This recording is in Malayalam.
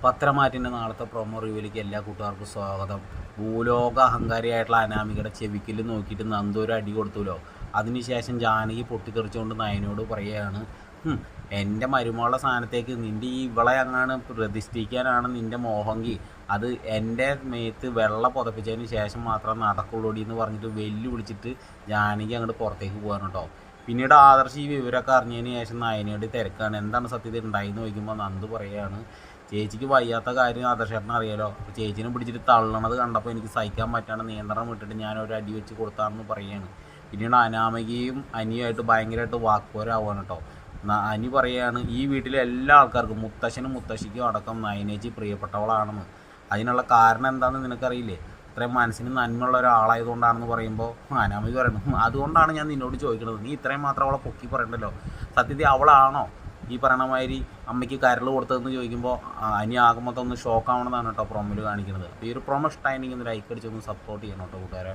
പത്രമാറ്റിൻ്റെ നാളത്തെ പ്രൊമോ റിവ്യൂയിലേക്ക് എല്ലാ കൂട്ടുകാർക്കും സ്വാഗതം. ഭൂലോക അഹങ്കാരിയായിട്ടുള്ള അനാമികയുടെ ചെവിക്കിൽ നോക്കിയിട്ട് നന്ദു ഒരു അടി കൊടുത്തുല്ലോ. അതിനുശേഷം ജാനകി പൊട്ടിത്തെറിച്ചുകൊണ്ട് നയനോട് പറയുകയാണ്, എൻ്റെ മരുമകളുടെ സ്ഥാനത്തേക്ക് നിൻ്റെ ഈ ഇവളെ അങ്ങാണ് പ്രതിഷ്ഠിക്കാനാണ് നിൻ്റെ മോഹമെങ്കിൽ അത് എൻ്റെ മേത്ത് വെള്ള പുതപ്പിച്ചതിന് ശേഷം മാത്രം നടക്കുള്ളൂടി എന്ന് പറഞ്ഞിട്ട് വെല്ലുവിളിച്ചിട്ട് ജാനകി അങ്ങോട്ട് പുറത്തേക്ക് പോകാൻ കേട്ടോ. പിന്നീട് ആദർശ് ഈ വിവരമൊക്കെ അറിഞ്ഞതിന് ശേഷം നയനയോട് തിരക്കാണ്, എന്താണ് സത്യത്തിൽ ഉണ്ടായിന്ന് ചോദിക്കുമ്പോൾ നന്ദു പറയുകയാണ്, ചേച്ചിക്ക് വയ്യാത്ത കാര്യം ആദർശേട്ടനെ അറിയാലോ, അപ്പോൾ ചേച്ചിനെ പിടിച്ചിട്ട് തള്ളണത് കണ്ടപ്പോൾ എനിക്ക് സഹിക്കാൻ പറ്റാണ്ട് നിയന്ത്രണം വിട്ടിട്ട് ഞാനൊരു അടി വെച്ച് കൊടുത്താണെന്ന് പറയുകയാണ്. പിന്നീട് അനാമികയും അനിയുമായിട്ട് ഭയങ്കരമായിട്ട് വാക്പോരാവാണ് കേട്ടോ. അനി പറയുകയാണ്, ഈ വീട്ടിലെ എല്ലാ ആൾക്കാർക്കും മുത്തശ്ശനും മുത്തശ്ശിക്കും അടക്കം നയനേച്ചി പ്രിയപ്പെട്ടവളാണെന്ന്. അതിനുള്ള കാരണം എന്താണെന്ന് നിനക്കറിയില്ലേ? ഇത്രയും മനസ്സിന് നന്മയുള്ള ഒരാളായതുകൊണ്ടാണെന്ന് പറയുമ്പോൾ അനാമിക പറയുന്നു, അതുകൊണ്ടാണ് ഞാൻ നിന്നോട് ചോദിക്കുന്നത്, നീ ഇത്രയും മാത്രം അവളെ പൊക്കി പറയണ്ടല്ലോ, സത്യത്തിൽ അവളാണോ ഈ പറയണ മാതിരി അമ്മയ്ക്ക് കരൾ കൊടുത്തതെന്ന് ചോദിക്കുമ്പോൾ അനി ആകുമ്പോൾ ഒന്ന് ഷോക്കാവണമെന്നാണ് കേട്ടോ പ്രൊമോയിൽ കാണിക്കുന്നത്. അപ്പോൾ ഈ ഒരു പ്രൊമോ ഇഷ്ടമായിരുന്നെങ്കിൽ ഒന്ന് ലൈക്ക് അടിച്ചൊന്ന് സപ്പോർട്ട് ചെയ്യണം കേട്ടോ കൂട്ടുകാരെ.